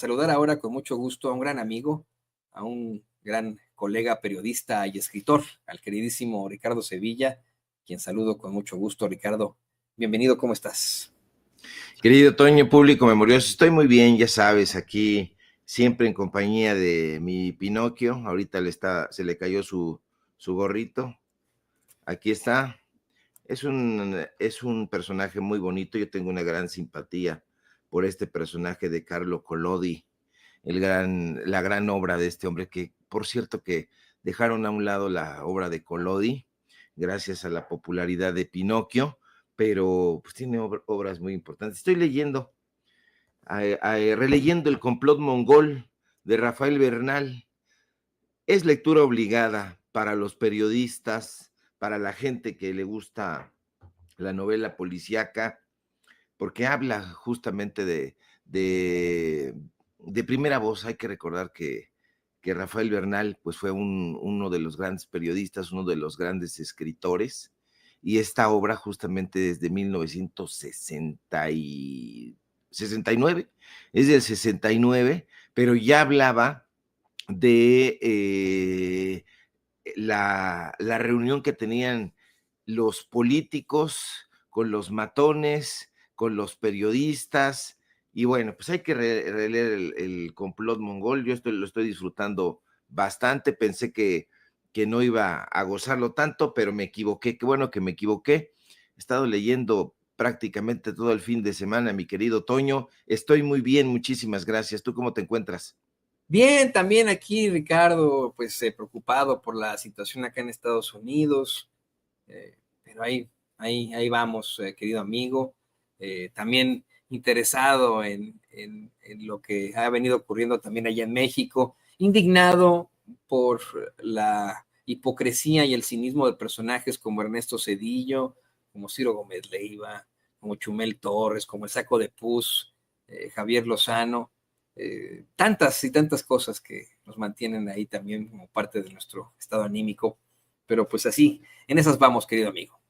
Saludar ahora con mucho gusto a un gran amigo, a un gran colega periodista y escritor, al queridísimo Ricardo Sevilla, quien saludo con mucho gusto. Ricardo, bienvenido, ¿cómo estás? Querido Toño, público memorioso, estoy muy bien, ya sabes, aquí siempre en compañía de mi Pinocchio. Ahorita se le cayó su gorrito. Aquí está. Es un personaje muy bonito. Yo tengo una gran simpatía por este personaje de Carlo Collodi, la gran obra de este hombre, que por cierto que dejaron a un lado la obra de Collodi gracias a la popularidad de Pinocchio, pero pues tiene obras muy importantes. Estoy releyendo El complot mongol de Rafael Bernal. Es lectura obligada para los periodistas, para la gente que le gusta la novela policíaca, porque habla justamente de primera voz. Hay que recordar que Rafael Bernal pues fue uno de los grandes periodistas, uno de los grandes escritores, y esta obra justamente desde 1969, es del 69, pero ya hablaba de la reunión que tenían los políticos con los matones, con los periodistas, y bueno, pues hay que releer el complot mongol. Yo lo estoy disfrutando bastante. Pensé que no iba a gozarlo tanto, pero me equivoqué. Qué bueno que me equivoqué. He estado leyendo prácticamente todo el fin de semana, mi querido Toño. Estoy muy bien, muchísimas gracias. ¿Tú cómo te encuentras? Bien, también aquí, Ricardo, pues preocupado por la situación acá en Estados Unidos, pero ahí vamos, querido amigo. También interesado en lo que ha venido ocurriendo también allá en México, indignado por la hipocresía y el cinismo de personajes como Ernesto Zedillo, como Ciro Gómez Leiva, como Chumel Torres, como el Saco de Pus, Javier Lozano, tantas y tantas cosas que nos mantienen ahí también como parte de nuestro estado anímico, pero pues así, en esas vamos, querido amigo.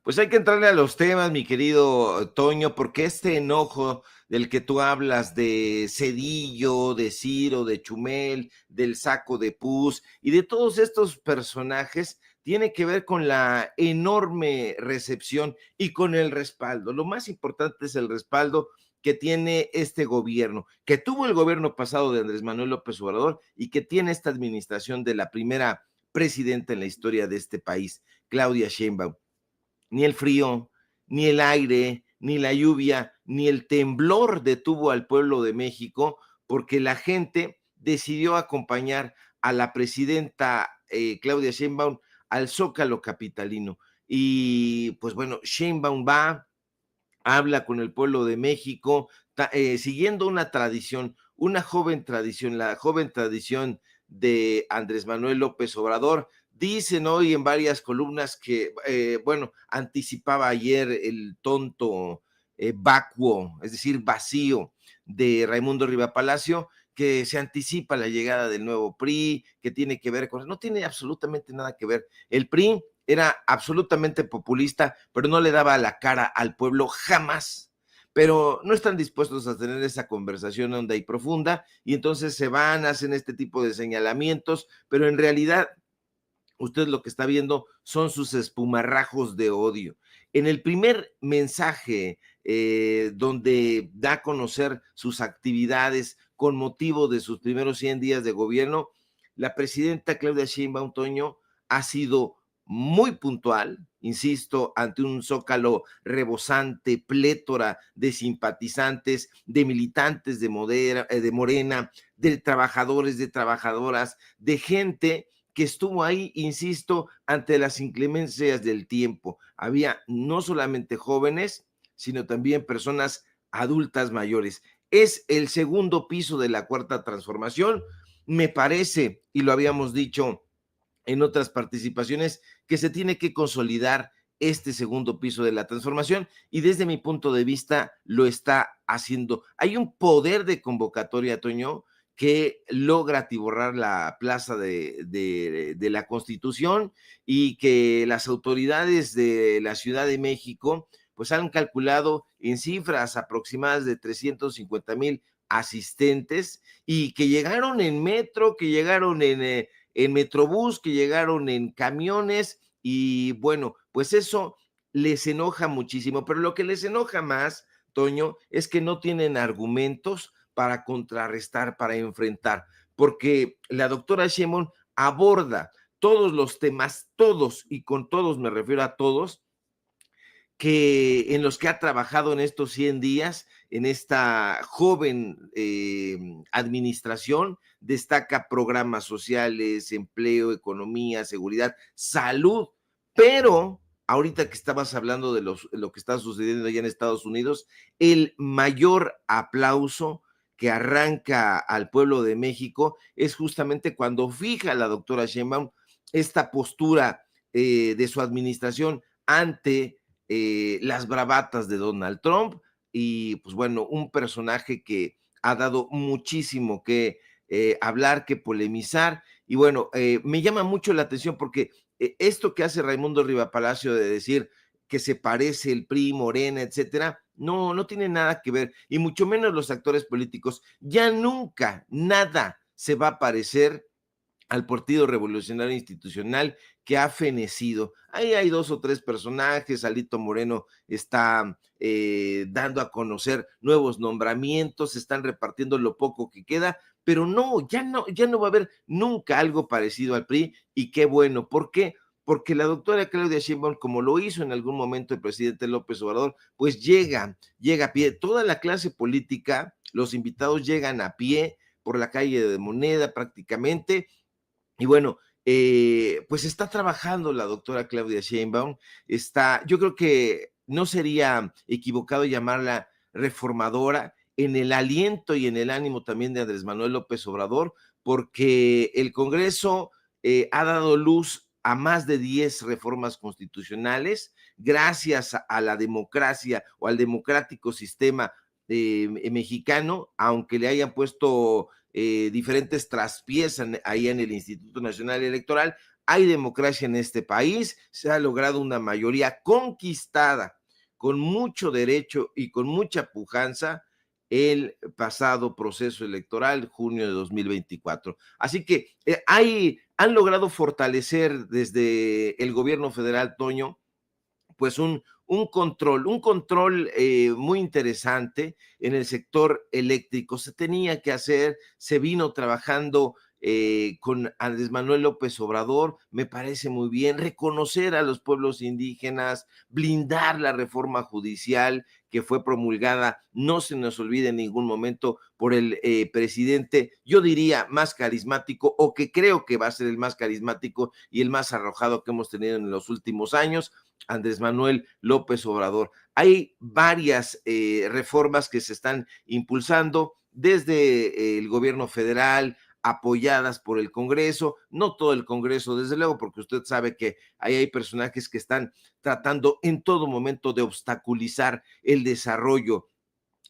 Pues hay que entrarle a los temas, mi querido Toño, porque este enojo del que tú hablas de Cedillo, de Ciro, de Chumel, del Saco de Pus y de todos estos personajes tiene que ver con la enorme recepción y con el respaldo. Lo más importante es el respaldo que tiene este gobierno, que tuvo el gobierno pasado de Andrés Manuel López Obrador y que tiene esta administración de la primera presidenta en la historia de este país, Claudia Sheinbaum. Ni el frío, ni el aire, ni la lluvia, ni el temblor detuvo al pueblo de México, porque la gente decidió acompañar a la presidenta Claudia Sheinbaum al Zócalo capitalino. Y pues bueno, Sheinbaum va, habla con el pueblo de México, siguiendo una tradición, una joven tradición, la joven tradición de Andrés Manuel López Obrador. Dicen hoy en varias columnas que, bueno, anticipaba ayer el tonto vacuo, es decir, vacío de Raimundo Riva Palacio, que se anticipa la llegada del nuevo PRI, que tiene que ver con... No tiene absolutamente nada que ver. El PRI era absolutamente populista, pero no le daba la cara al pueblo jamás. Pero no están dispuestos a tener esa conversación honda y profunda, y entonces se van, hacen este tipo de señalamientos, pero en realidad usted lo que está viendo son sus espumarrajos de odio. En el primer mensaje donde da a conocer sus actividades con motivo de sus primeros 100 días de gobierno, la presidenta Claudia Sheinbaum, Toño, ha sido muy puntual, insisto, ante un zócalo rebosante, plétora de simpatizantes, de militantes de Morena, de trabajadores, de trabajadoras, de gente que estuvo ahí, insisto, ante las inclemencias del tiempo. Había no solamente jóvenes, sino también personas adultas mayores. Es el segundo piso de la cuarta transformación. Me parece, y lo habíamos dicho en otras participaciones, que se tiene que consolidar este segundo piso de la transformación, y desde mi punto de vista lo está haciendo. Hay un poder de convocatoria, Toño, que logra atiborrar la plaza de la Constitución, y que las autoridades de la Ciudad de México pues han calculado en cifras aproximadas de 350,000 asistentes y que llegaron en metro, que llegaron en Metrobús, que llegaron en camiones y bueno, pues eso les enoja muchísimo, pero lo que les enoja más, Toño, es que no tienen argumentos para contrarrestar, para enfrentar, porque la doctora Sheinbaum aborda todos los temas, todos, y con todos me refiero a todos, que en los que ha trabajado en estos 100 días, en esta joven administración, destaca programas sociales, empleo, economía, seguridad, salud, pero ahorita que estabas hablando de lo que está sucediendo allá en Estados Unidos, el mayor aplauso que arranca al pueblo de México es justamente cuando fija la doctora Sheinbaum esta postura de su administración ante las bravatas de Donald Trump y pues bueno, un personaje que ha dado muchísimo que hablar, que polemizar y bueno, me llama mucho la atención porque esto que hace Raimundo Rivapalacio de decir que se parece el PRI, Morena, etcétera, no, no tiene nada que ver y mucho menos los actores políticos, ya nunca nada se va a parecer al Partido Revolucionario Institucional que ha fenecido. Ahí hay 2 o 3 personajes, Alito Moreno está dando a conocer nuevos nombramientos, están repartiendo lo poco que queda, pero no, ya no va a haber nunca algo parecido al PRI y qué bueno, ¿por qué? Porque la doctora Claudia Sheinbaum, como lo hizo en algún momento el presidente López Obrador, pues llega a pie, toda la clase política, los invitados llegan a pie por la calle de Moneda prácticamente, y bueno, pues está trabajando la doctora Claudia Sheinbaum, yo creo que no sería equivocado llamarla reformadora en el aliento y en el ánimo también de Andrés Manuel López Obrador, porque el Congreso ha dado luz a más de 10 reformas constitucionales, gracias a la democracia o al democrático sistema mexicano, aunque le hayan puesto diferentes traspiés ahí en el Instituto Nacional Electoral, hay democracia en este país, se ha logrado una mayoría conquistada con mucho derecho y con mucha pujanza el pasado proceso electoral, junio de 2024. Así que han logrado fortalecer desde el gobierno federal, Toño, pues un control muy interesante en el sector eléctrico. Se tenía que hacer, se vino trabajando con Andrés Manuel López Obrador, me parece muy bien, reconocer a los pueblos indígenas, blindar la reforma judicial que fue promulgada, no se nos olvide en ningún momento por el presidente, yo diría más carismático o que creo que va a ser el más carismático y el más arrojado que hemos tenido en los últimos años, Andrés Manuel López Obrador. Hay varias reformas que se están impulsando desde el gobierno federal, apoyadas por el Congreso, no todo el Congreso, desde luego, porque usted sabe que ahí hay personajes que están tratando en todo momento de obstaculizar el desarrollo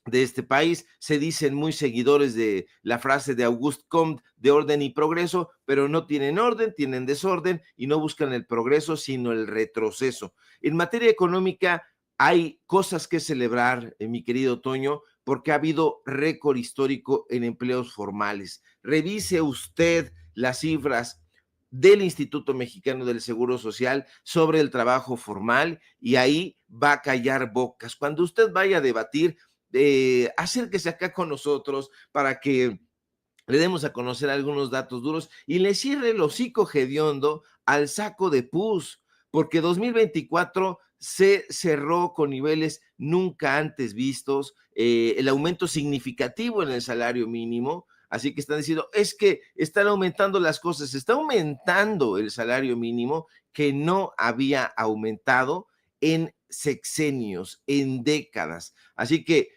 de este país. Se dicen muy seguidores de la frase de Auguste Comte de orden y progreso, pero no tienen orden, tienen desorden y no buscan el progreso, sino el retroceso. En materia económica hay cosas que celebrar, mi querido Toño, porque ha habido récord histórico en empleos formales. Revise usted las cifras del Instituto Mexicano del Seguro Social sobre el trabajo formal y ahí va a callar bocas. Cuando usted vaya a debatir, acérquese acá con nosotros para que le demos a conocer algunos datos duros y le cierre el hocico hediondo al saco de pus, porque 2024 se cerró con niveles nunca antes vistos, el aumento significativo en el salario mínimo, así que están diciendo, es que están aumentando las cosas, está aumentando el salario mínimo que no había aumentado en sexenios, en décadas. Así que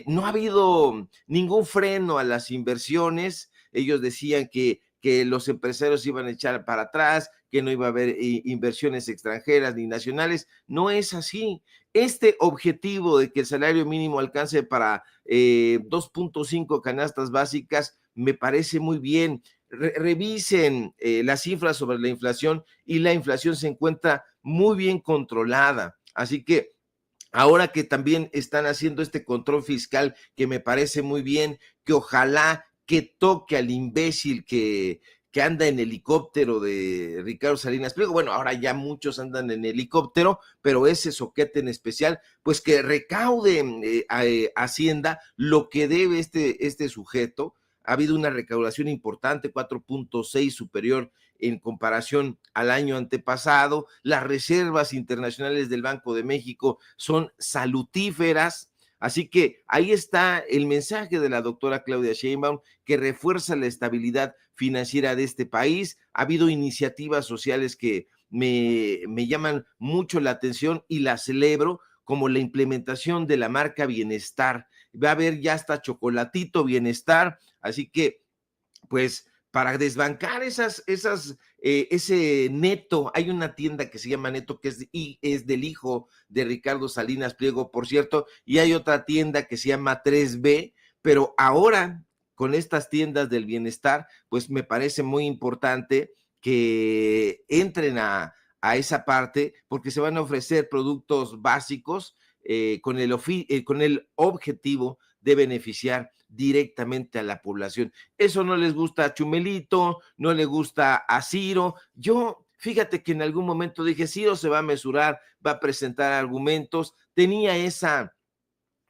no ha habido ningún freno a las inversiones. Ellos decían que los empresarios iban a echar para atrás, que no iba a haber inversiones extranjeras ni nacionales. No es así. Este objetivo de que el salario mínimo alcance para 2.5 canastas básicas me parece muy bien. Revisen las cifras sobre la inflación y la inflación se encuentra muy bien controlada. Así que ahora que también están haciendo este control fiscal, que me parece muy bien, que ojalá que toque al imbécil que anda en helicóptero de Ricardo Salinas Pliego. Bueno, ahora ya muchos andan en helicóptero, pero ese soquete en especial, pues que recaude Hacienda lo que debe este sujeto. Ha habido una recaudación importante, 4.6 superior en comparación al año antepasado. Las reservas internacionales del Banco de México son salutíferas. Así que ahí está el mensaje de la doctora Claudia Sheinbaum, que refuerza la estabilidad financiera de este país. Ha habido iniciativas sociales que me llaman mucho la atención y las celebro, como la implementación de la marca Bienestar. Va a haber ya hasta chocolatito Bienestar, así que pues para desbancar ese Neto, hay una tienda que se llama Neto, que es del hijo de Ricardo Salinas Pliego, por cierto, y hay otra tienda que se llama 3B, pero ahora con estas tiendas del bienestar, pues me parece muy importante que entren a esa parte, porque se van a ofrecer productos básicos con el objetivo de beneficiar directamente a la población. Eso no les gusta a Chumelito, no le gusta a Ciro. Yo, fíjate que en algún momento dije, Ciro se va a mesurar, va a presentar argumentos, tenía esa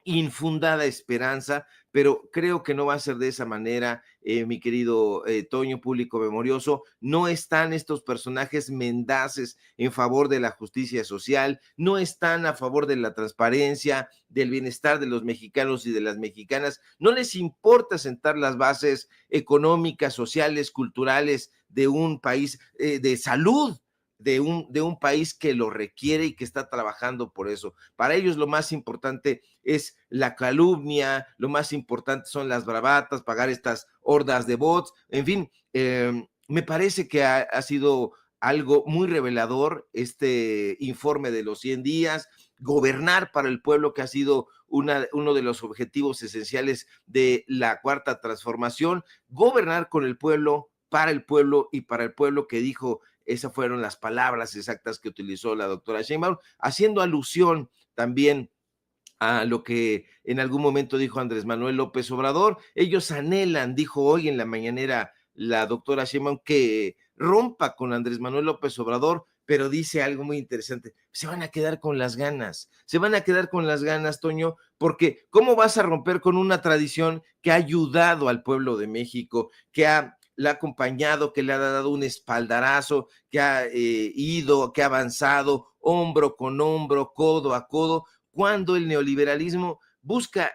infundada esperanza, pero creo que no va a ser de esa manera, mi querido Toño, público memorioso. No están estos personajes mendaces en favor de la justicia social, no están a favor de la transparencia, del bienestar de los mexicanos y de las mexicanas, no les importa sentar las bases económicas, sociales, culturales de un país, de salud, de un país que lo requiere y que está trabajando por eso. Para ellos lo más importante es la calumnia, lo más importante son las bravatas, pagar estas hordas de bots, en fin, me parece que ha sido algo muy revelador este informe de los 100 días, gobernar para el pueblo, que ha sido uno de los objetivos esenciales de la cuarta transformación, gobernar con el pueblo, para el pueblo y para el pueblo, que dijo, esas fueron las palabras exactas que utilizó la doctora Sheinbaum, haciendo alusión también a lo que en algún momento dijo Andrés Manuel López Obrador. Ellos anhelan, dijo hoy en la mañanera la doctora Sheinbaum, que rompa con Andrés Manuel López Obrador, pero dice algo muy interesante: se van a quedar con las ganas, se van a quedar con las ganas, Toño, porque ¿cómo vas a romper con una tradición que ha ayudado al pueblo de México, le ha acompañado, que le ha dado un espaldarazo, que ha ido, que ha avanzado hombro con hombro, codo a codo, cuando el neoliberalismo busca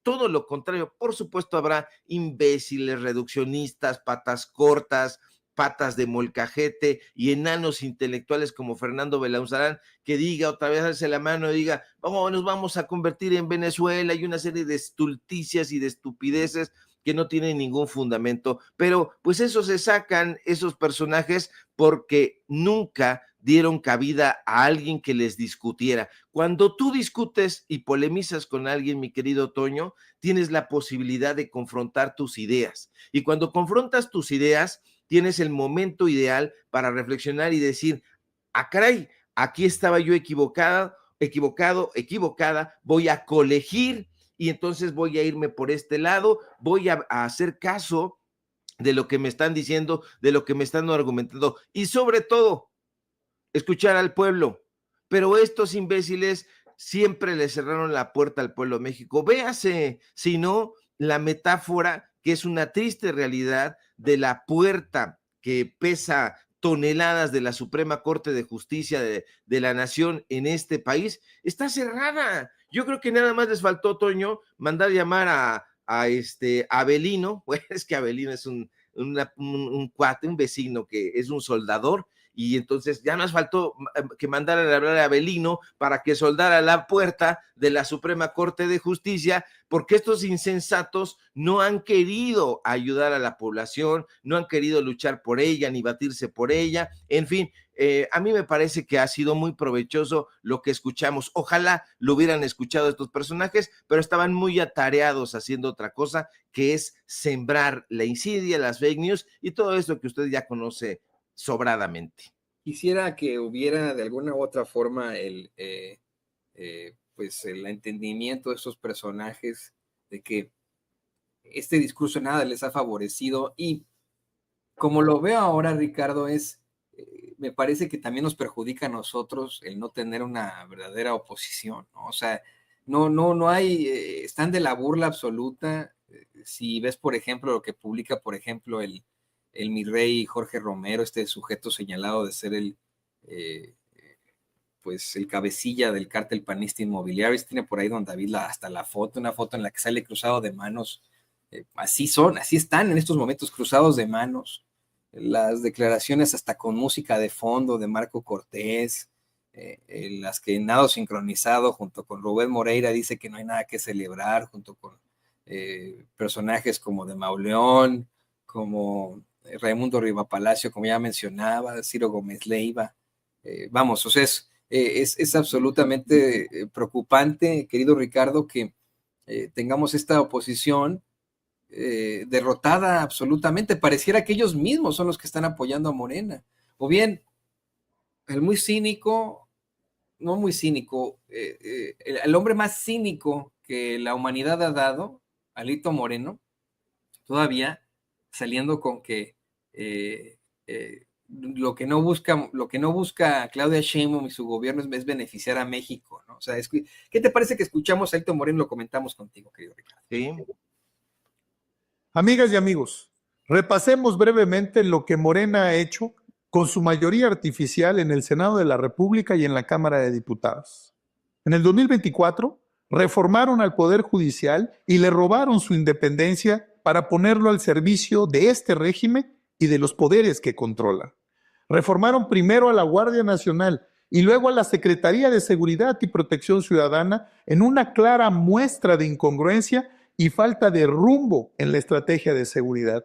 todo lo contrario? Por supuesto, habrá imbéciles, reduccionistas, patas cortas, patas de molcajete y enanos intelectuales como Fernando Belauzarán, que diga otra vez, alce la mano y diga, oh, nos vamos a convertir en Venezuela, y una serie de estulticias y de estupideces que no tienen ningún fundamento. Pero pues eso se sacan esos personajes porque nunca dieron cabida a alguien que les discutiera. Cuando tú discutes y polemizas con alguien, mi querido Toño, tienes la posibilidad de confrontar tus ideas. Y cuando confrontas tus ideas, tienes el momento ideal para reflexionar y decir, ah, caray, aquí estaba yo equivocada, voy a colegir y entonces voy a irme por este lado, voy a hacer caso de lo que me están diciendo, de lo que me están argumentando, y sobre todo, escuchar al pueblo. Pero estos imbéciles siempre le cerraron la puerta al pueblo de México. Véase, si no, la metáfora, que es una triste realidad, de la puerta que pesa toneladas de la Suprema Corte de Justicia de la Nación en este país, está cerrada. Yo creo que nada más les faltó, Toño, mandar llamar a Abelino. Bueno, es que Abelino es un cuate, un vecino que es un soldador, y entonces ya nos faltó que mandaran a hablar a Abelino para que soldara la puerta de la Suprema Corte de Justicia, porque estos insensatos no han querido ayudar a la población, no han querido luchar por ella, ni batirse por ella, en fin. A mí me parece que ha sido muy provechoso lo que escuchamos. Ojalá lo hubieran escuchado estos personajes, pero estaban muy atareados haciendo otra cosa, que es sembrar la insidia, las fake news y todo esto que usted ya conoce sobradamente. Quisiera que hubiera de alguna u otra forma pues el entendimiento de estos personajes de que este discurso nada les ha favorecido, y como lo veo ahora, Ricardo, me parece que también nos perjudica a nosotros el no tener una verdadera oposición, ¿no? O sea, no hay, están de la burla absoluta. Si ves, por ejemplo, lo que publica, por ejemplo, el mi rey Jorge Romero, este sujeto señalado de ser eh, pues el cabecilla del cártel panista inmobiliario, tiene por ahí don David hasta la foto, una foto en la que sale cruzado de manos. Así están en estos momentos, cruzados de manos. Las declaraciones hasta con música de fondo de Marco Cortés, las que nado sincronizado junto con Rubén Moreira dice que no hay nada que celebrar, junto con personajes como de Mauleón, como Raimundo Rivapalacio, como ya mencionaba, Ciro Gómez Leiva. Vamos, o sea, es absolutamente preocupante, querido Ricardo, que tengamos esta oposición derrotada absolutamente. Pareciera que ellos mismos son los que están apoyando a Morena. O bien, el muy cínico, no muy cínico, el hombre más cínico que la humanidad ha dado, Alito Moreno, todavía saliendo con que lo que no busca Claudia Sheinbaum y su gobierno es beneficiar a México, ¿no? O sea, ¿qué te parece que escuchamos a Alito Moreno? Lo comentamos contigo, querido Ricardo. Sí. Amigas y amigos, repasemos brevemente lo que Morena ha hecho con su mayoría artificial en el Senado de la República y en la Cámara de Diputados. En el 2024, reformaron al Poder Judicial y le robaron su independencia para ponerlo al servicio de este régimen y de los poderes que controla. Reformaron primero a la Guardia Nacional y luego a la Secretaría de Seguridad y Protección Ciudadana en una clara muestra de incongruencia y falta de rumbo en la estrategia de seguridad.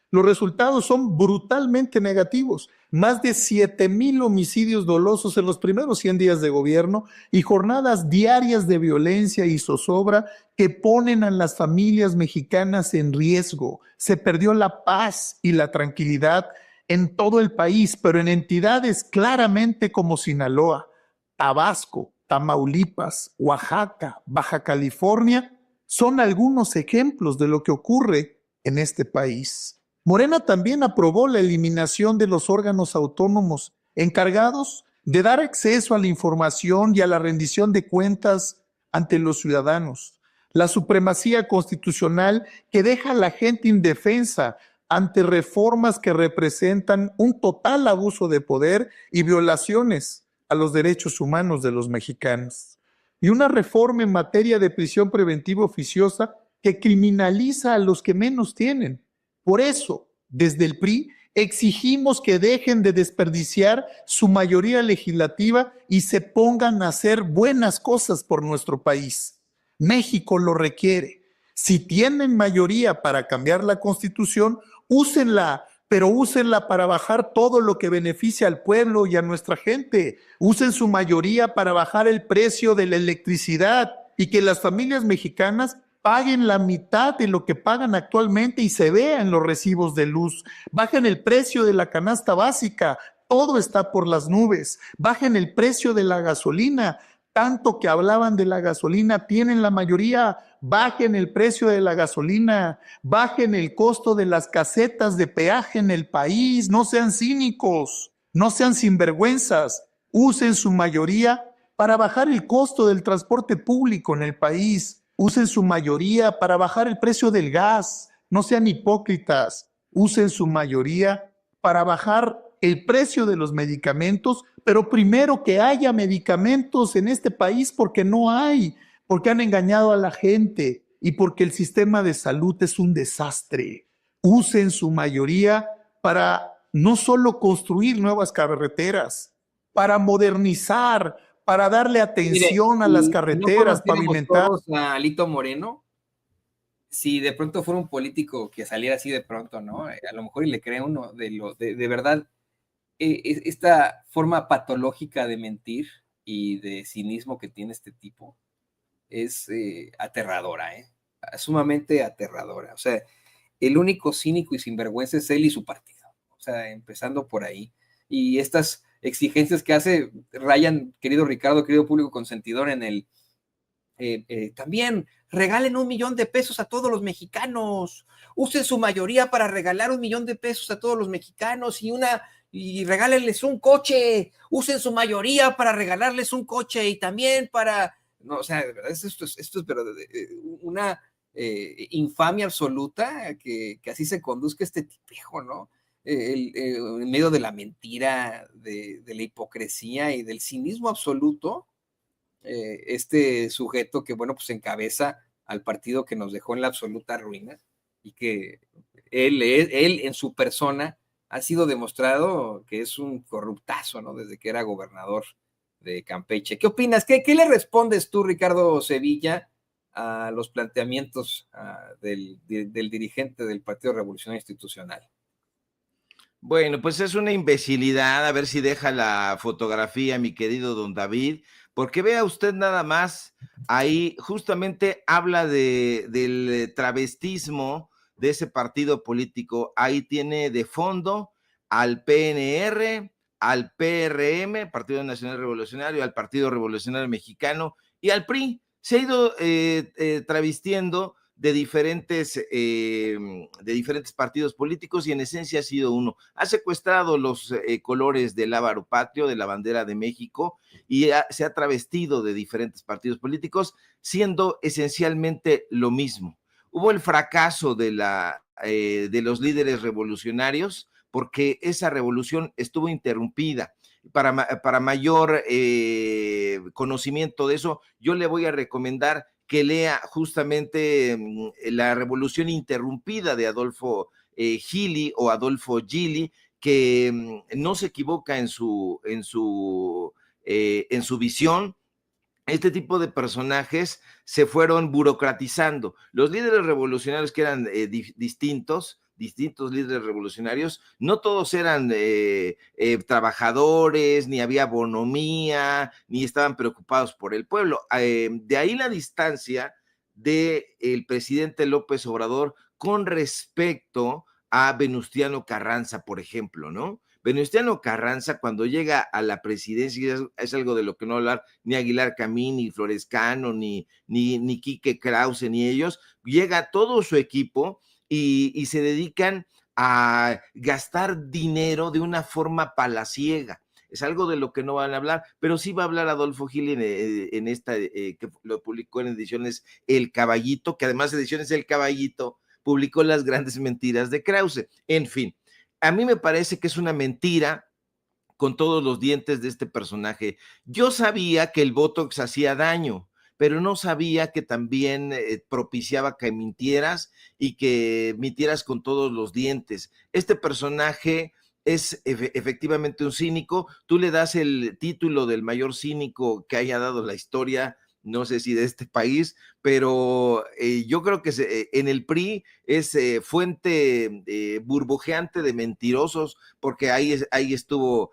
Los resultados son brutalmente negativos. Más de 7,000 homicidios dolosos en los primeros 100 días de gobierno y jornadas diarias de violencia y zozobra que ponen a las familias mexicanas en riesgo. Se perdió la paz y la tranquilidad en todo el país, pero en entidades claramente como Sinaloa, Tabasco, Tamaulipas, Oaxaca, Baja California, son algunos ejemplos de lo que ocurre en este país. Morena también aprobó la eliminación de los órganos autónomos encargados de dar acceso a la información y a la rendición de cuentas ante los ciudadanos. La supremacía constitucional que deja a la gente indefensa ante reformas que representan un total abuso de poder y violaciones a los derechos humanos de los mexicanos. Y una reforma en materia de prisión preventiva oficiosa que criminaliza a los que menos tienen. Por eso, desde el PRI, exigimos que dejen de desperdiciar su mayoría legislativa y se pongan a hacer buenas cosas por nuestro país. México lo requiere. Si tienen mayoría para cambiar la Constitución, úsenla, pero úsenla para bajar todo lo que beneficia al pueblo y a nuestra gente. Usen su mayoría para bajar el precio de la electricidad y que las familias mexicanas paguen la mitad de lo que pagan actualmente y se vea en los recibos de luz. Bajen el precio de la canasta básica. Todo está por las nubes. Bajen el precio de la gasolina. Tanto que hablaban de la gasolina, tienen la mayoría. Bajen el precio de la gasolina, bajen el costo de las casetas de peaje en el país. No sean cínicos, no sean sinvergüenzas. Usen su mayoría para bajar el costo del transporte público en el país. Usen su mayoría para bajar el precio del gas. No sean hipócritas. Usen su mayoría para bajar el precio de los medicamentos, pero primero que haya medicamentos en este país porque no hay, porque han engañado a la gente y porque el sistema de salud es un desastre. Usen su mayoría para no solo construir nuevas carreteras, para modernizar, para darle atención Mire, a las si carreteras, no pavimentar. todos a Alito Moreno, si de pronto fuera un político que saliera así de pronto, ¿no? A lo mejor y le cree uno de verdad, esta forma patológica de mentir y de cinismo que tiene este tipo es aterradora, sumamente aterradora. O sea, el único cínico y sinvergüenza es él y su partido. O sea, empezando por ahí. Y estas exigencias que hace rayan, querido Ricardo, querido público consentidor, también regalen $1 millón a todos los mexicanos, usen su mayoría para regalar $1 millón a todos los mexicanos y regálenles un coche, usen su mayoría para regalarles un coche y también para, no, o sea, de verdad, esto es pero, una infamia absoluta que así se conduzca este tipejo, ¿no? En medio de la mentira, de la hipocresía y del cinismo absoluto, este sujeto que, bueno, pues encabeza al partido que nos dejó en la absoluta ruina y que él en su persona ha sido demostrado que es un corruptazo, ¿no? Desde que era gobernador de Campeche. ¿Qué opinas? ¿Qué le respondes tú, Ricardo Sevilla, a los planteamientos del dirigente del Partido Revolucionario Institucional? Bueno, pues es una imbecilidad, a ver si deja la fotografía, mi querido don David, porque vea usted nada más, ahí justamente habla del travestismo de ese partido político, ahí tiene de fondo al PNR, al PRM, Partido Nacional Revolucionario, al Partido Revolucionario Mexicano y al PRI. Se ha ido travestiendo de diferentes partidos políticos y en esencia ha sido uno. Ha secuestrado los colores del lábaro patrio, de la bandera de México, y se ha travestido de diferentes partidos políticos, siendo esencialmente lo mismo. Hubo el fracaso de los líderes revolucionarios, porque esa revolución estuvo interrumpida. Para mayor conocimiento de eso, yo le voy a recomendar que lea justamente La Revolución Interrumpida de Adolfo Gili o Adolfo Gili, que no se equivoca en su visión. Este tipo de personajes se fueron burocratizando. Los líderes revolucionarios que eran distintos líderes revolucionarios, no todos eran trabajadores, ni había bonomía, ni estaban preocupados por el pueblo. De ahí la distancia del presidente López Obrador con respecto a Venustiano Carranza, por ejemplo, ¿no? Venustiano Carranza, cuando llega a la presidencia, es algo de lo que no hablar ni Aguilar Camín, ni Florescano, ni Quique Krause, ni ellos. Llega todo su equipo y se dedican a gastar dinero de una forma palaciega. Es algo de lo que no van a hablar, pero sí va a hablar Adolfo Gil en esta, que lo publicó en ediciones El Caballito, que además ediciones El Caballito publicó Las Grandes Mentiras de Krause. En fin, a mí me parece que es una mentira con todos los dientes de este personaje. Yo sabía que el Botox hacía daño, pero no sabía que también propiciaba que mintieras y que mintieras con todos los dientes. Este personaje es efectivamente un cínico. Tú le das el título del mayor cínico que haya dado la historia, no sé si de este país, pero yo creo que en el PRI es fuente burbujeante de mentirosos, porque ahí estuvo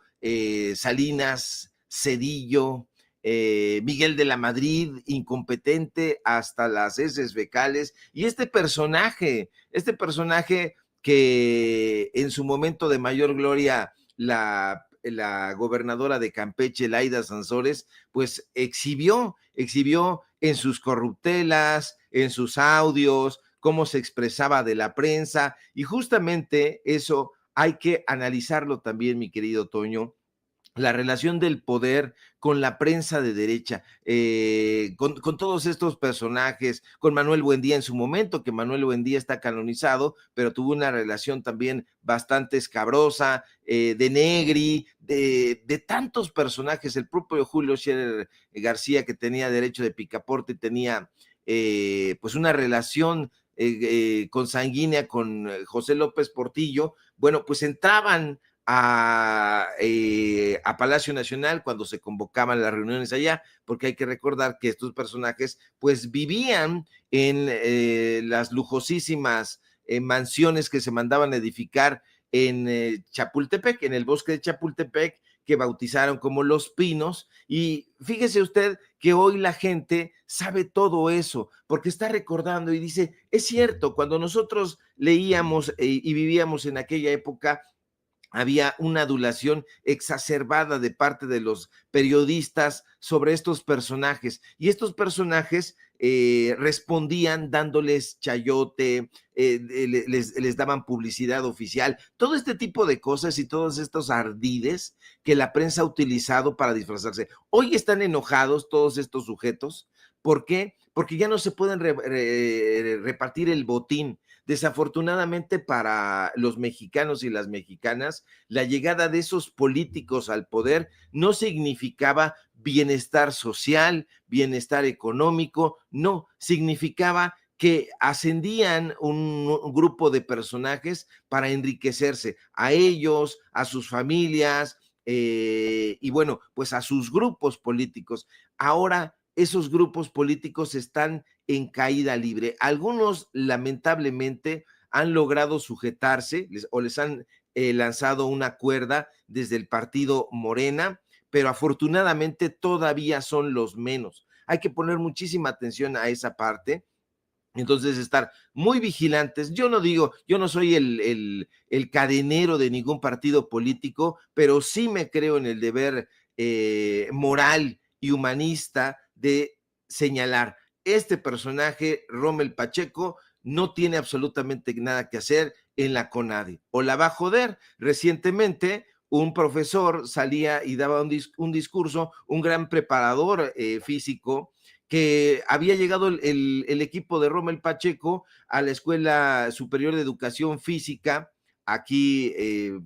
Salinas, Cedillo, Miguel de la Madrid, incompetente hasta las heces fecales, y este personaje que en su momento de mayor gloria la gobernadora de Campeche, Laida Sansores, pues exhibió en sus corruptelas, en sus audios, cómo se expresaba de la prensa, y justamente eso hay que analizarlo también, mi querido Toño, la relación del poder con la prensa de derecha, con todos estos personajes, con Manuel Buendía en su momento, que Manuel Buendía está canonizado, pero tuvo una relación también bastante escabrosa, de Negri, de tantos personajes, el propio Julio Scherer García, que tenía derecho de picaporte, tenía pues una relación consanguínea con José López Portillo. Bueno, pues entraban a Palacio Nacional cuando se convocaban las reuniones allá, porque hay que recordar que estos personajes pues vivían en las lujosísimas mansiones que se mandaban a edificar en Chapultepec, en el bosque de Chapultepec, que bautizaron como Los Pinos. Y fíjese usted que hoy la gente sabe todo eso, porque está recordando y dice, es cierto, cuando nosotros leíamos y vivíamos en aquella época, había una adulación exacerbada de parte de los periodistas sobre estos personajes, y estos personajes respondían dándoles chayote, les daban publicidad oficial, todo este tipo de cosas y todos estos ardides que la prensa ha utilizado para disfrazarse. Hoy están enojados todos estos sujetos. ¿Por qué? Porque ya no se pueden repartir el botín. Desafortunadamente para los mexicanos y las mexicanas, la llegada de esos políticos al poder no significaba bienestar social, bienestar económico, no, significaba que ascendían un grupo de personajes para enriquecerse a ellos, a sus familias, y bueno, pues a sus grupos políticos. Ahora esos grupos políticos están en caída libre. Algunos, lamentablemente, han logrado sujetarse o les han lanzado una cuerda desde el partido Morena, pero afortunadamente todavía son los menos. Hay que poner muchísima atención a esa parte. Entonces, estar muy vigilantes. Yo no soy el cadenero de ningún partido político, pero sí me creo en el deber moral y humanista de señalar, este personaje, Rommel Pacheco, no tiene absolutamente nada que hacer en la CONADE, o la va a joder. Recientemente, un profesor salía y daba un discurso, un gran preparador físico, que había llegado el equipo de Rommel Pacheco a la Escuela Superior de Educación Física, aquí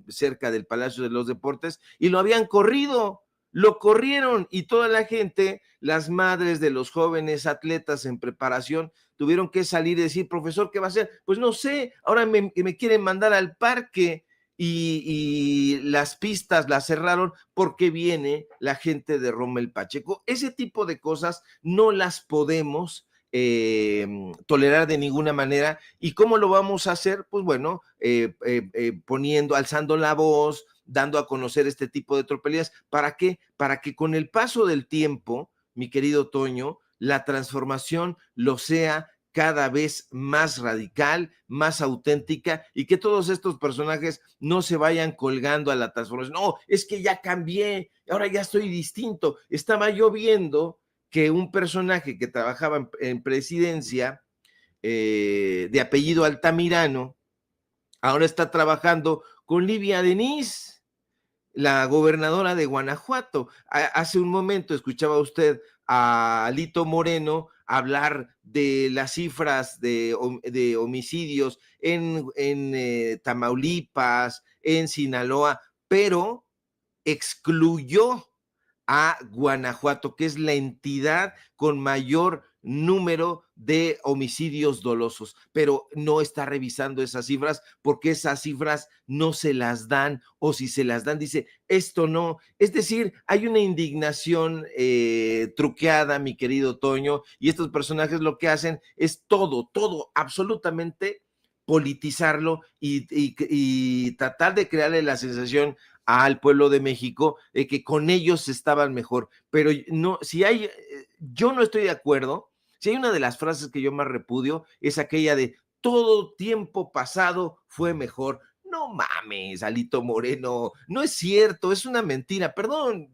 cerca del Palacio de los Deportes, y lo corrieron, y toda la gente, las madres de los jóvenes atletas en preparación, tuvieron que salir y decir, profesor, ¿qué va a hacer? Pues no sé, ahora me quieren mandar al parque, y las pistas las cerraron porque viene la gente de Rommel Pacheco. Ese tipo de cosas no las podemos tolerar de ninguna manera. ¿Y cómo lo vamos a hacer? Pues bueno, alzando la voz, dando a conocer este tipo de tropelías. ¿Para qué? Para que con el paso del tiempo, mi querido Toño, la transformación lo sea cada vez más radical, más auténtica, y que todos estos personajes no se vayan colgando a la transformación. No, es que ya cambié, ahora ya estoy distinto. Estaba yo viendo que un personaje que trabajaba en presidencia, de apellido Altamirano, ahora está trabajando con Livia Denis, la gobernadora de Guanajuato. Hace un momento escuchaba usted a Alito Moreno hablar de las cifras de homicidios en Tamaulipas, en Sinaloa, pero excluyó a Guanajuato, que es la entidad con mayor número de homicidios dolosos, pero no está revisando esas cifras porque esas cifras no se las dan, o si se las dan dice, esto no. Es decir, hay una indignación truqueada, mi querido Toño, y estos personajes lo que hacen es todo, absolutamente politizarlo y tratar de crearle la sensación al pueblo de México de que con ellos estaban mejor. Pero no, yo no estoy de acuerdo. Si hay una de las frases que yo más repudio, es aquella de todo tiempo pasado fue mejor. No mames, Alito Moreno, no es cierto, es una mentira, perdón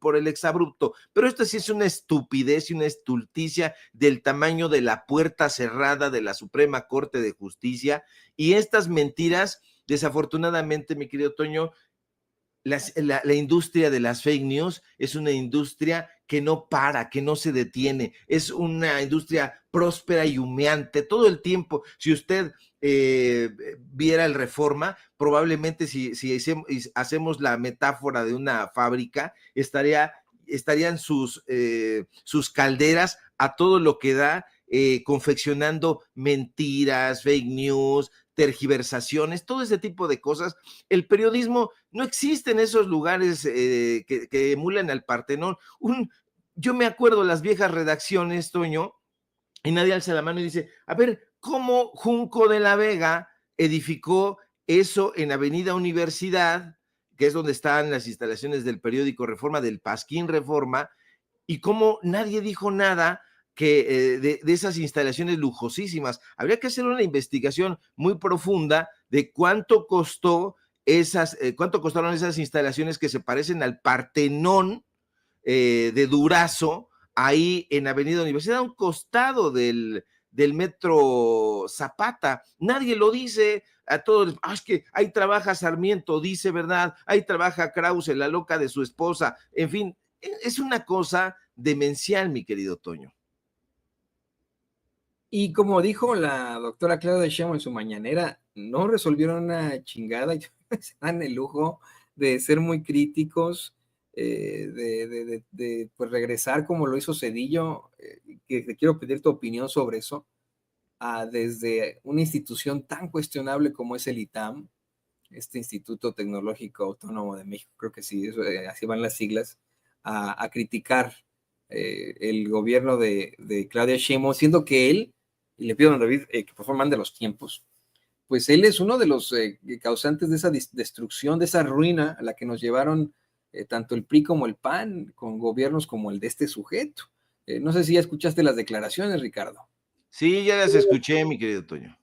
por el exabrupto, pero esto sí es una estupidez y una estulticia del tamaño de la puerta cerrada de la Suprema Corte de Justicia, y estas mentiras, desafortunadamente, mi querido Toño, la industria de las fake news es una industria que no para, que no se detiene, es una industria próspera y humeante todo el tiempo. Si usted viera el Reforma, probablemente si hacemos la metáfora de una fábrica, estarían sus calderas a todo lo que da, confeccionando mentiras, fake news, tergiversaciones, todo ese tipo de cosas. El periodismo no existe en esos lugares que emulan al Partenón. Yo me acuerdo las viejas redacciones, Toño, y nadie alza la mano y dice, a ver, ¿cómo Junco de la Vega edificó eso en Avenida Universidad, que es donde están las instalaciones del periódico Reforma, del Pasquín Reforma, y cómo nadie dijo nada que de esas instalaciones lujosísimas? Habría que hacer una investigación muy profunda de cuánto costó cuánto costaron esas instalaciones que se parecen al Partenón de Durazo, ahí en Avenida Universidad, a un costado del metro Zapata? Nadie lo dice. A todos, es que ahí trabaja Sarmiento, dice, ¿verdad? Ahí trabaja Krause, la loca de su esposa. En fin, es una cosa demencial, mi querido Toño. Y como dijo la doctora Claudia Sheinbaum en su mañanera, no resolvieron una chingada y se dan el lujo de ser muy críticos, pues regresar como lo hizo Zedillo, que te quiero pedir tu opinión sobre eso, desde una institución tan cuestionable como es el ITAM, este Instituto Tecnológico Autónomo de México, creo que sí, así van las siglas, a criticar el gobierno de Claudia Sheinbaum, siendo que él, y le pido a don David que por favor mande los tiempos, pues él es uno de los causantes de esa destrucción, de esa ruina a la que nos llevaron tanto el PRI como el PAN, con gobiernos como el de este sujeto. No sé si ya escuchaste las declaraciones, Ricardo. Sí, ya las escuché, mi querido Toño.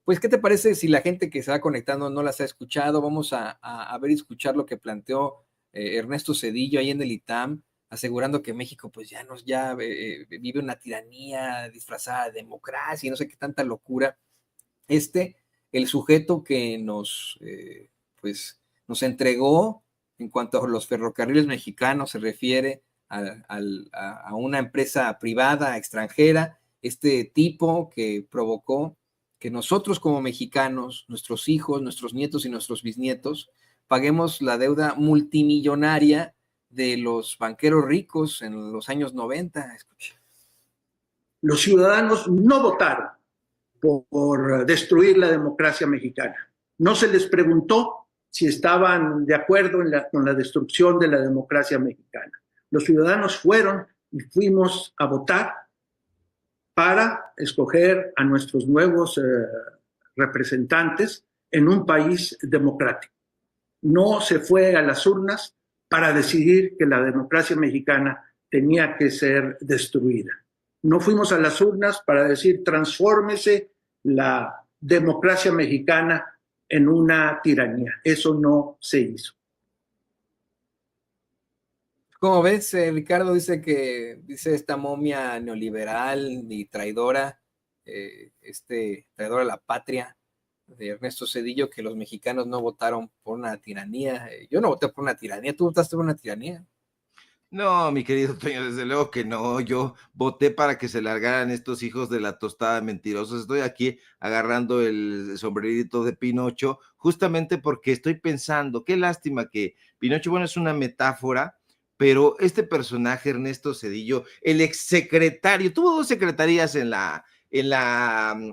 Pues, ¿qué te parece si la gente que se va conectando no las ha escuchado? Vamos a ver y escuchar lo que planteó Ernesto Zedillo ahí en el ITAM, asegurando que México pues ya vive una tiranía disfrazada de democracia y no sé qué tanta locura. El sujeto que pues, nos entregó en cuanto a los ferrocarriles mexicanos se refiere a una empresa privada extranjera, este tipo que provocó que nosotros como mexicanos, nuestros hijos, nuestros nietos y nuestros bisnietos, paguemos la deuda multimillonaria de los banqueros ricos en los años 90. Escucha. Los ciudadanos no votaron por destruir la democracia mexicana. No se les preguntó si estaban de acuerdo con la destrucción de la democracia mexicana. Los ciudadanos fueron y fuimos a votar para escoger a nuestros nuevos representantes en un país democrático. No se fue a las urnas para decidir que la democracia mexicana tenía que ser destruida. No fuimos a las urnas para decir transfórmese la democracia mexicana en una tiranía. Eso no se hizo. Como ves, Ricardo dice esta momia neoliberal y traidora, traidora a la patria de Ernesto Zedillo, que los mexicanos no votaron por una tiranía. Yo no voté por una tiranía, ¿tú votaste por una tiranía? No, mi querido Toño, desde luego que no. Yo voté para que se largaran estos hijos de la tostada mentirosos. Estoy aquí agarrando el sombrerito de Pinocho, justamente porque estoy pensando, qué lástima que Pinocho, bueno, es una metáfora, pero este personaje, Ernesto Zedillo, el exsecretario, tuvo 2 secretarías en la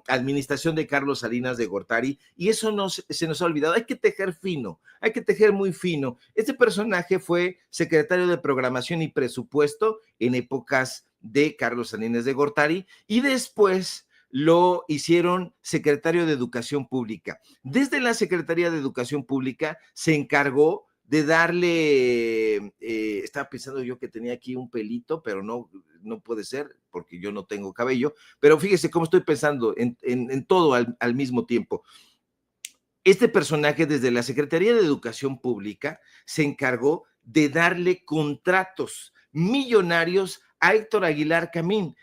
administración de Carlos Salinas de Gortari, y eso se nos ha olvidado. Hay que tejer fino, hay que tejer muy fino. Este personaje fue secretario de Programación y Presupuesto en épocas de Carlos Salinas de Gortari, y después lo hicieron secretario de Educación Pública. Desde la Secretaría de Educación Pública se encargó de darle, estaba pensando yo que tenía aquí un pelito, pero no puede ser, porque yo no tengo cabello, pero fíjese cómo estoy pensando en todo al mismo tiempo. Este personaje desde la Secretaría de Educación Pública se encargó de darle contratos millonarios a Héctor Aguilar Camín.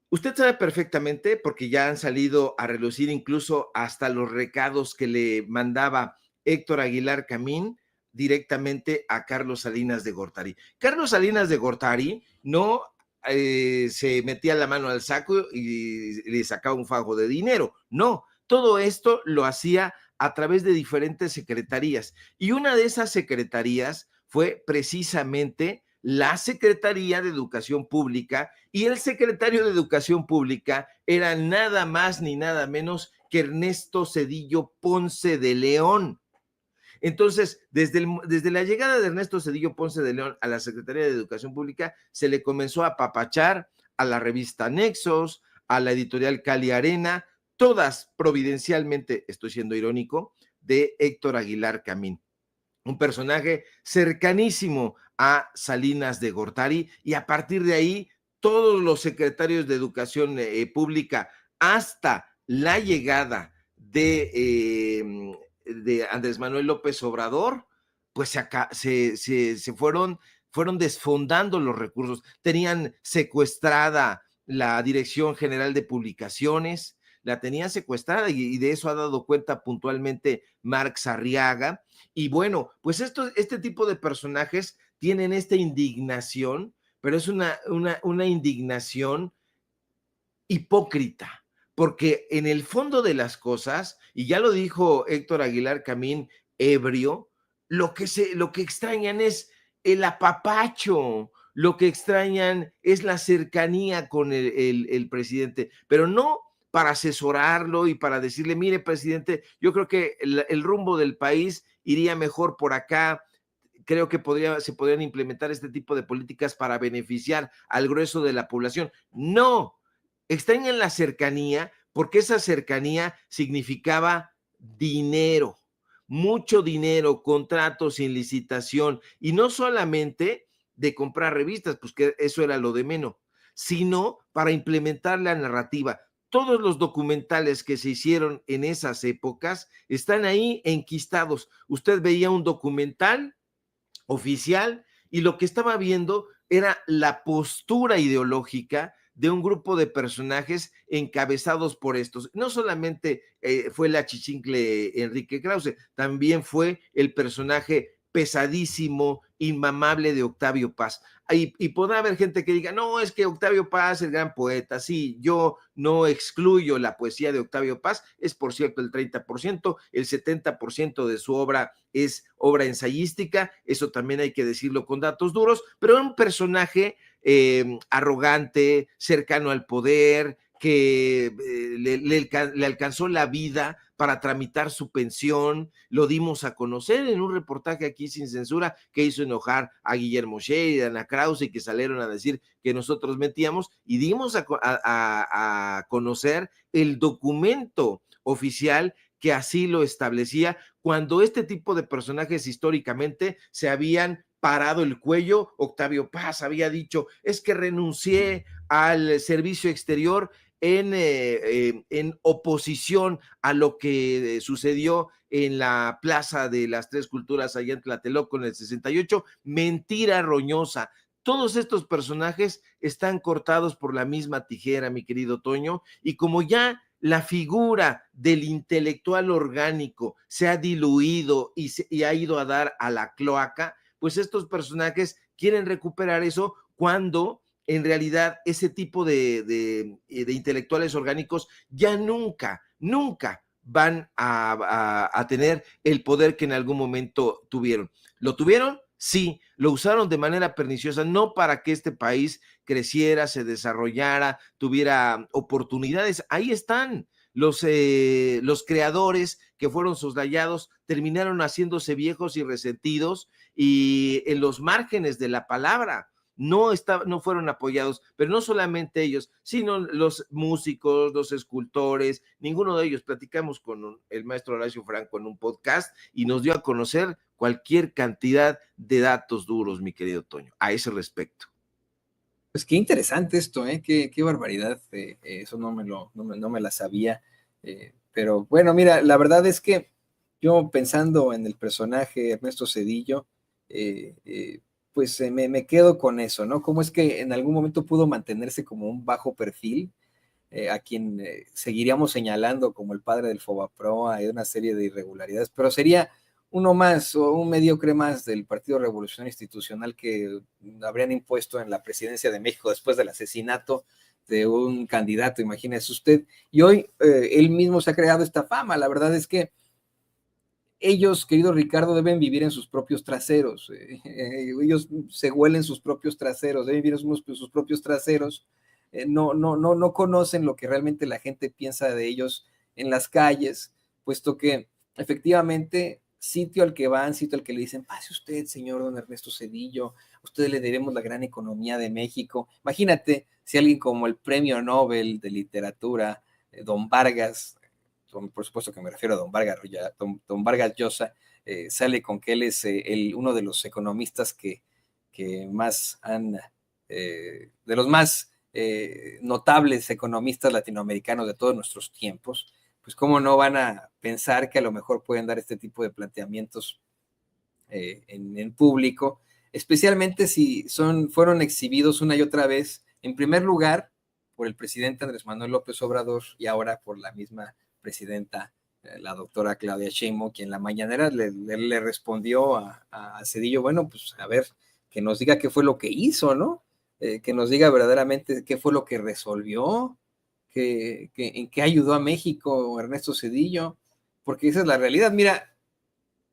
Usted sabe perfectamente, porque ya han salido a relucir incluso hasta los recados que le mandaba Héctor Aguilar Camín directamente a Carlos Salinas de Gortari. Carlos Salinas de Gortari no se metía la mano al saco y le sacaba un fajo de dinero, no, todo esto lo hacía a través de diferentes secretarías, y una de esas secretarías fue precisamente la Secretaría de Educación Pública, y el secretario de Educación Pública era nada más ni nada menos que Ernesto Zedillo Ponce de León. Entonces, desde la llegada de Ernesto Zedillo Ponce de León a la Secretaría de Educación Pública, se le comenzó a apapachar a la revista Nexos, a la editorial Cali Arena, todas providencialmente, estoy siendo irónico, de Héctor Aguilar Camín. Un personaje cercanísimo a Salinas de Gortari, y a partir de ahí, todos los secretarios de Educación Pública, hasta la llegada de de Andrés Manuel López Obrador, pues se fueron desfondando los recursos. Tenían secuestrada la Dirección General de Publicaciones, la tenían secuestrada y de eso ha dado cuenta puntualmente Marx Arriaga. Y bueno, pues este tipo de personajes tienen esta indignación, pero es una indignación hipócrita, porque en el fondo de las cosas, y ya lo dijo Héctor Aguilar Camín, ebrio, lo que extrañan es el apapacho, lo que extrañan es la cercanía con el presidente, pero no para asesorarlo y para decirle, mire, presidente, yo creo que el rumbo del país iría mejor por acá, creo que se podrían implementar este tipo de políticas para beneficiar al grueso de la población. No, extrañan la cercanía porque esa cercanía significaba dinero, mucho dinero, contratos sin licitación, y no solamente de comprar revistas, pues que eso era lo de menos, sino para implementar la narrativa. Todos los documentales que se hicieron en esas épocas están ahí enquistados. Usted veía un documental oficial y lo que estaba viendo era la postura ideológica de un grupo de personajes encabezados por estos. No solamente fue el achichincle Enrique Krause, también fue el personaje pesadísimo, inmamable de Octavio Paz. Y podrá haber gente que diga, no, es que Octavio Paz es el gran poeta. Sí, yo no excluyo la poesía de Octavio Paz, es por cierto el 30%, el 70% de su obra es obra ensayística, eso también hay que decirlo con datos duros, pero era un personaje arrogante, cercano al poder, que le alcanzó la vida para tramitar su pensión, lo dimos a conocer en un reportaje aquí sin censura que hizo enojar a Guillermo Shea y a Ana Krause y que salieron a decir que nosotros mentíamos, y dimos a conocer el documento oficial que así lo establecía, cuando este tipo de personajes históricamente se habían parado el cuello. Octavio Paz había dicho, es que renuncié al servicio exterior en oposición a lo que sucedió en la Plaza de las Tres Culturas allá en Tlatelolco en el 68, mentira roñosa. Todos estos personajes están cortados por la misma tijera, mi querido Toño, y como ya la figura del intelectual orgánico se ha diluido y ha ido a dar a la cloaca, pues estos personajes quieren recuperar eso cuando en realidad ese tipo de intelectuales orgánicos ya nunca van a tener el poder que en algún momento tuvieron. ¿Lo tuvieron? Sí, lo usaron de manera perniciosa, no para que este país creciera, se desarrollara, tuviera oportunidades. Ahí están los creadores que fueron soslayados, terminaron haciéndose viejos y resentidos y en los márgenes de la palabra. No fueron apoyados, pero no solamente ellos, sino los músicos, los escultores, ninguno de ellos. Platicamos con el maestro Horacio Franco en un podcast y nos dio a conocer cualquier cantidad de datos duros, mi querido Toño, a ese respecto. Pues qué interesante esto, ¿eh? Qué barbaridad, eso no me la sabía, pero bueno, mira, la verdad es que yo pensando en el personaje Ernesto Zedillo, pues me quedo con eso, ¿no? Cómo es que en algún momento pudo mantenerse como un bajo perfil, a quien seguiríamos señalando como el padre del Fobaproa, hay una serie de irregularidades, pero sería uno más o un mediocre más del Partido Revolucionario Institucional que habrían impuesto en la presidencia de México después del asesinato de un candidato, imagínese usted. Y hoy él mismo se ha creado esta fama. La verdad es que ellos, querido Ricardo, deben vivir en sus propios traseros. Ellos se huelen sus propios traseros, deben vivir en sus propios traseros. No conocen lo que realmente la gente piensa de ellos en las calles, puesto que efectivamente sitio al que van, sitio al que le dicen, pase usted, señor don Ernesto Zedillo, a usted le debemos la gran economía de México. Imagínate si alguien como el premio Nobel de Literatura, don Vargas, por supuesto que me refiero a don Vargas Llosa, sale con que él es uno de los economistas que más han, de los más notables economistas latinoamericanos de todos nuestros tiempos, pues cómo no van a pensar que a lo mejor pueden dar este tipo de planteamientos en público, especialmente si fueron exhibidos una y otra vez, en primer lugar, por el presidente Andrés Manuel López Obrador y ahora por la misma presidenta, la doctora Claudia Sheinbaum, quien en la mañanera le respondió a Zedillo, bueno, pues a ver, que nos diga qué fue lo que hizo, ¿no? Que nos diga verdaderamente qué fue lo que resolvió, en qué ayudó a México Ernesto Zedillo, porque esa es la realidad. Mira,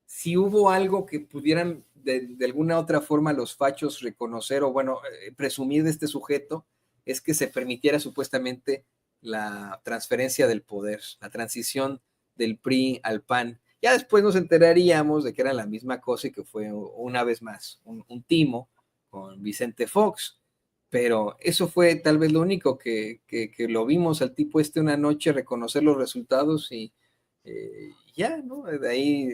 si hubo algo que pudieran de alguna otra forma los fachos reconocer o, bueno, presumir de este sujeto, es que se permitiera supuestamente la transferencia del poder, la transición del PRI al PAN. Ya después nos enteraríamos de que era la misma cosa y que fue una vez más un timo con Vicente Fox. Pero eso fue tal vez lo único que lo vimos al tipo una noche reconocer los resultados y ya, ¿no? De ahí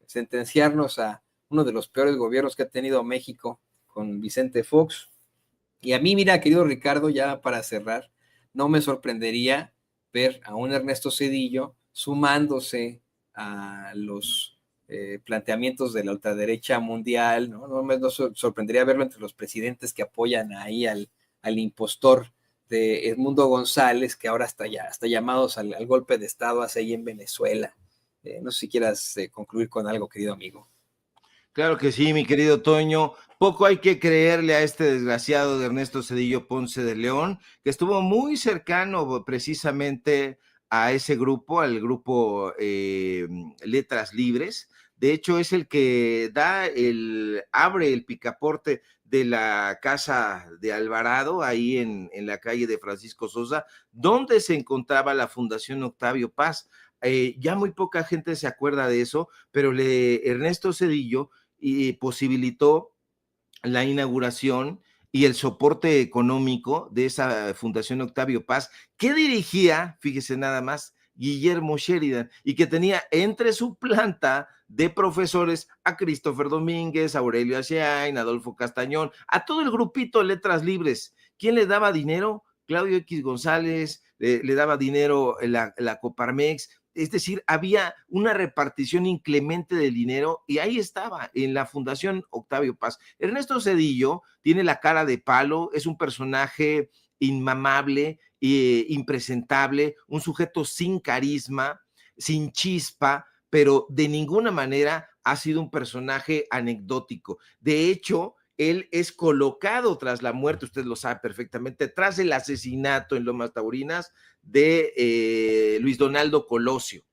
sentenciarnos a uno de los peores gobiernos que ha tenido México con Vicente Fox. Y a mí, mira, querido Ricardo, ya para cerrar, no me sorprendería ver a un Ernesto Zedillo sumándose a los planteamientos de la ultraderecha mundial, ¿no? No me sorprendería verlo entre los presidentes que apoyan ahí al impostor de Edmundo González, que ahora está llamados al golpe de Estado hace ahí en Venezuela. No sé si quieras concluir con algo, querido amigo. Claro que sí, mi querido Toño. Poco hay que creerle a este desgraciado de Ernesto Zedillo Ponce de León, que estuvo muy cercano precisamente a ese grupo, al grupo Letras Libres. De hecho, es el que abre el picaporte de la casa de Alvarado, ahí en la calle de Francisco Sosa, donde se encontraba la Fundación Octavio Paz. Ya muy poca gente se acuerda de eso, pero Ernesto Zedillo posibilitó la inauguración y el soporte económico de esa Fundación Octavio Paz, que dirigía, fíjese nada más, Guillermo Sheridan, y que tenía entre su planta de profesores a Christopher Domínguez, a Aurelio Aciain, a Adolfo Castañón, a todo el grupito de Letras Libres. ¿Quién le daba dinero? Claudio X González, le daba dinero la Coparmex. Es decir, había una repartición inclemente del dinero y ahí estaba, en la Fundación Octavio Paz. Ernesto Zedillo tiene la cara de palo, es un personaje inmamable, impresentable, un sujeto sin carisma, sin chispa, pero de ninguna manera ha sido un personaje anecdótico. De hecho, él es colocado tras la muerte, usted lo sabe perfectamente, tras el asesinato en Lomas Taurinas de Luis Donaldo Colosio.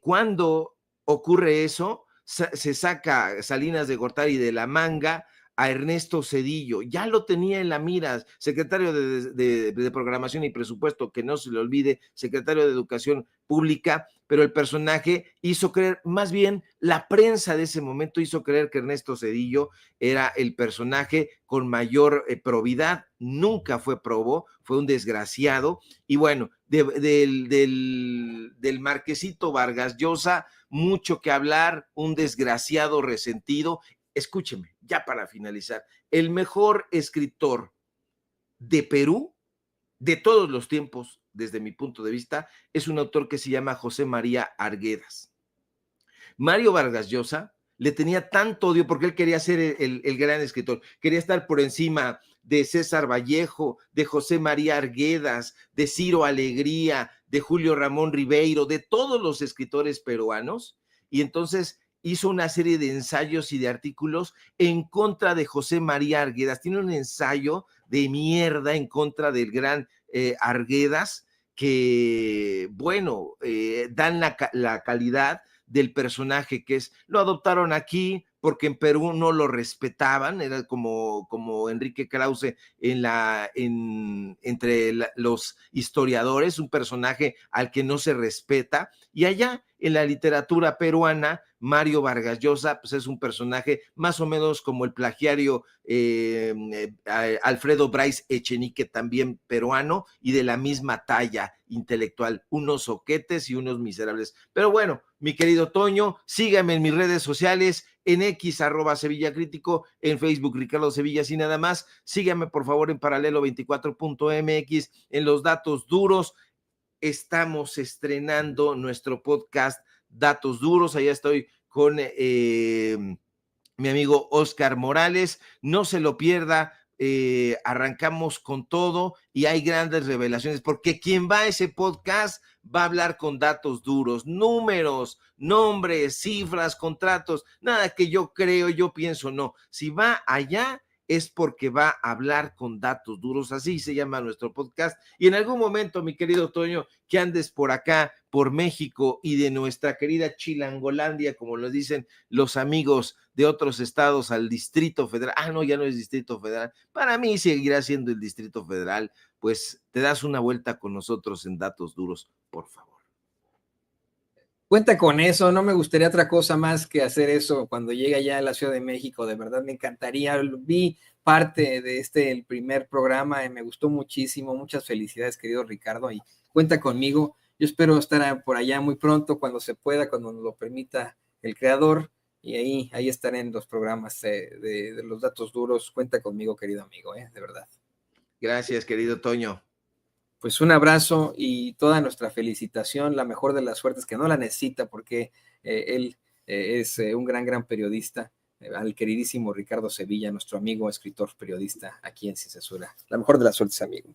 Cuando ocurre eso, se saca Salinas de Gortari de la manga a Ernesto Zedillo, ya lo tenía en la mira, secretario de Programación y Presupuesto, que no se le olvide, secretario de Educación Pública, pero el personaje hizo creer, más bien la prensa de ese momento hizo creer que Ernesto Zedillo era el personaje con mayor probidad, nunca fue probó, fue un desgraciado, y bueno, del Marquesito Vargas Llosa, mucho que hablar, un desgraciado resentido. Escúcheme, ya para finalizar, el mejor escritor de Perú de todos los tiempos, desde mi punto de vista, es un autor que se llama José María Arguedas. Mario Vargas Llosa le tenía tanto odio porque él quería ser el gran escritor, quería estar por encima de César Vallejo, de José María Arguedas, de Ciro Alegría, de Julio Ramón Ribeiro, de todos los escritores peruanos, y entonces hizo una serie de ensayos y de artículos en contra de José María Arguedas. Tiene un ensayo de mierda en contra del gran Arguedas que, bueno, dan la calidad del personaje que es. Lo adoptaron aquí porque en Perú no lo respetaban, era como Enrique Krause entre los historiadores, un personaje al que no se respeta, y allá en la literatura peruana, Mario Vargas Llosa pues es un personaje más o menos como el plagiario Alfredo Bryce Echenique, también peruano, y de la misma talla intelectual, unos soquetes y unos miserables. Pero bueno, mi querido Toño, sígame en mis redes sociales, en X, @Sevilla Crítico, en Facebook, Ricardo Sevilla, y nada más. Sígame, por favor, en Paralelo24.mx, en los datos duros. estamos estrenando nuestro podcast Datos Duros. Allá estoy con mi amigo Oscar Morales. No se lo pierda. Arrancamos con todo y hay grandes revelaciones, porque quien va a ese podcast va a hablar con datos duros, números, nombres, cifras, contratos, nada que yo creo, yo pienso, no. Si va allá es porque va a hablar con datos duros, así se llama nuestro podcast. Y en algún momento, mi querido Toño, que andes por acá, por México y de nuestra querida Chilangolandia, como lo dicen los amigos de otros estados, al Distrito Federal. Ah, no, ya no es Distrito Federal. Para mí seguirá siendo el Distrito Federal. Pues te das una vuelta con nosotros en Datos Duros, por favor. Cuenta con eso, no me gustaría otra cosa más que hacer eso cuando llegue allá a la Ciudad de México, de verdad me encantaría. Vi parte de el primer programa y me gustó muchísimo. Muchas felicidades, querido Ricardo, y cuenta conmigo. Yo espero estar por allá muy pronto, cuando se pueda, cuando nos lo permita el creador, y ahí estaré en los programas de los datos duros. Cuenta conmigo, querido amigo, de verdad. Gracias, querido Toño. Pues un abrazo y toda nuestra felicitación, la mejor de las suertes, que no la necesita porque él es un gran periodista, al queridísimo Ricardo Sevilla, nuestro amigo, escritor, periodista aquí en Sin Censura. La mejor de las suertes, amigo.